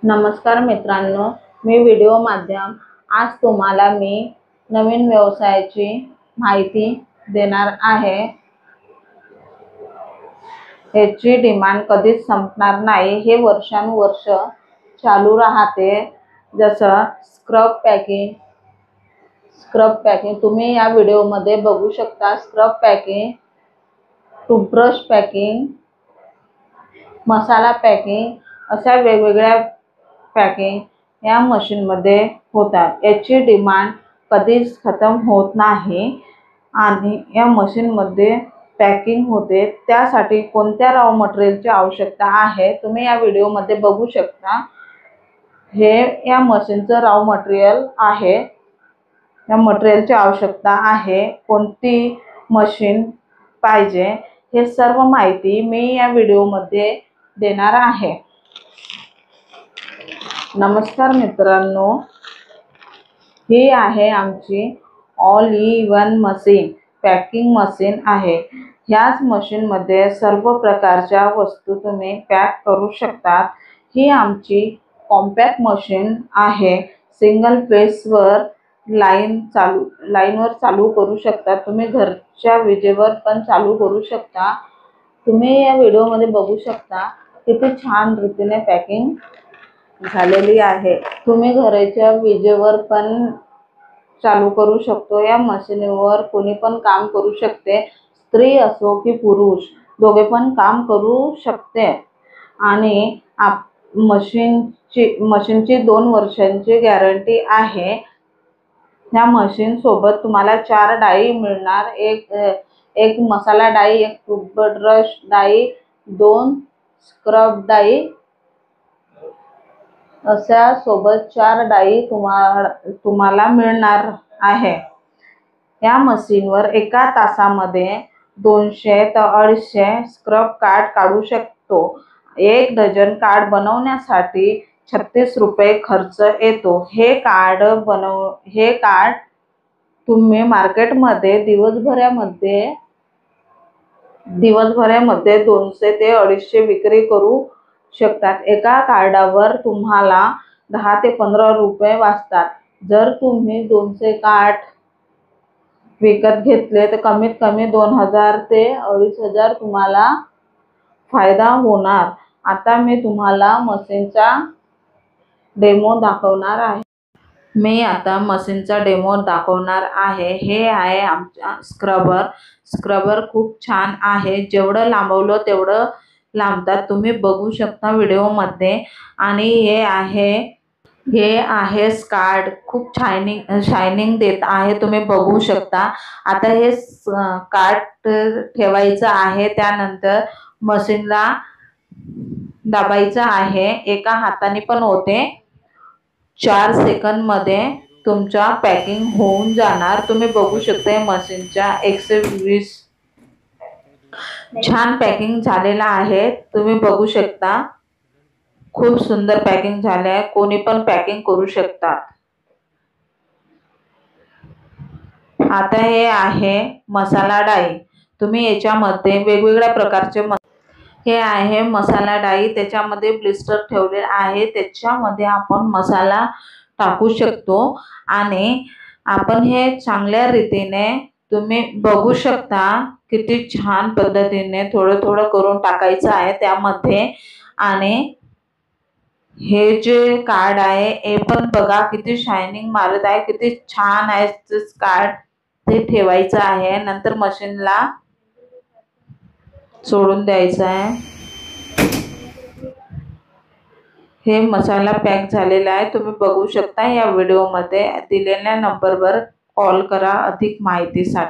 नमस्कार मित्रांनो, मी व्हिडिओ माध्यम आज तुम्हाला मी नवीन व्यवसायाची माहिती देणार आहे। याची डिमांड कधीच संपणार नाही, हे वर्षानुवर्ष चालू राहते। जसं स्क्रब पॅकिंग तुम्ही या व्हिडिओमध्ये बघू शकता। स्क्रब पॅकिंग, टूथब्रश पॅकिंग, मसाला पॅकिंग अशा वेगवेगळ्या पॅकिंग या मशीनमध्ये होतात। याची डिमांड कधीच खतम होत नाही आणि या मशीनमध्ये पॅकिंग होते। त्यासाठी कोणत्या रॉ मटेरियलची आवश्यकता आहे तुम्ही या व्हिडिओमध्ये बघू शकता। हे या मशीनचं रॉ मटेरियल आहे। या मटेरियलची आवश्यकता आहे, कोणती मशीन पाहिजे हे सर्व माहिती मी या व्हिडिओमध्ये देणार आहे। नमस्कार मित्रांनो, ही आहे आमची all in one machine, packing machine आहे। ह्याच मशीनमध्ये सर्व प्रकारच्या वस्तू तुम्ही पॅक करू शकता। ही आमची कॉम्पॅक्ट मशीन आहे। सिंगल फेसवर लाईनवर चालू करू शकता। तुम्ही घरच्या विजेवर पण चालू करू शकता। तुम्ही या व्हिडिओमध्ये बघू शकता किती छान रीतीने पॅकिंग झालेली आहे। तुम्ही घराच्या विजेवर पण चालू करू शकतो। या मशीनवर कोणी पण काम करू शकते, स्त्री असो की पुरुष दोघे पण काम करू शकते। आणि मशीनची 2 वर्षांची गॅरंटी आहे। या मशीन सोबत तुम्हाला 4 डाई मिळणार, एक मसाला डाई, एक टूथब्रश डाई, 2 स्क्रब डाई, अशा सोबत 4 डाई तुम्हाला मिळणार आहे। या मशीनवर एका तासामध्ये 200 ते 250 स्क्रब कार्ड काढू शकतो। 1 डझन कार्ड बनवण्यासाठी 36 रुपये खर्च येतो। हे कार्ड तुम्ही मार्केटमध्ये दिवसभरामध्ये 200 ते 250 विक्री करू शकतात। एका कार्डावर तुम्हाला 10 ते 15 रुपये वाचतात। जर तुम्ही 200 कार्ड विकत घेतले तर कमीत कमी 2000 ते 2500 तुम्हाला फायदा होणार। आता मी तुम्हाला मशीनचा डेमो दाखवणार आहे। हे आहे आमचा स्क्रबर खूप छान आहे। जेवढं लांबवलं तेवढं लांबतात, तुम्ही बघू शकता व्हिडिओमध्ये। आणि हे आहे कार्ड, खूप शायनिंग देत आहे, तुम्ही बघू शकता। आता हे कार्ड ठेवायचं आहे, त्यानंतर मशीनला दाबायचं आहे। एका हाताने पण होते। 4 सेकंद मध्ये तुमचा पॅकिंग होऊन जाणार। तुम्ही बघू शकता मशीनच्या 120 छान पॅकिंग झालेला आहे। तुम्ही बघू शकता खूप सुंदर पॅकिंग झाले आहे। कोणी पण पॅकिंग करू शकतात। आता हे आहे मसाला डाई, तुम्ही याच्यामध्ये वेगवेगळ्या प्रकारचे हे आहे मसाला डाई, त्याच्यामध्ये ब्लिस्टर ठेवले आहे, त्याच्यामध्ये आपण मसाला टाकू शकतो। आणि आपण हे चांगल्या रीतीने तुम्ही बघू शकता किती छान पद्धतीने थोडं थोडं करून टाकायचं आहे त्यामध्ये। आणि हे जे कार्ड आहे हे पण बघा किती शायनिंग मारत आहे, किती छान आहे कार्ड। ते ठेवायचं आहे, नंतर मशीनला सोडून द्यायचं आहे। हे मसाला पॅक झालेला आहे, तुम्ही बघू शकता। या व्हिडिओमध्ये दिलेल्या नंबरवर कॉल करा अधिक माहितीसाठी।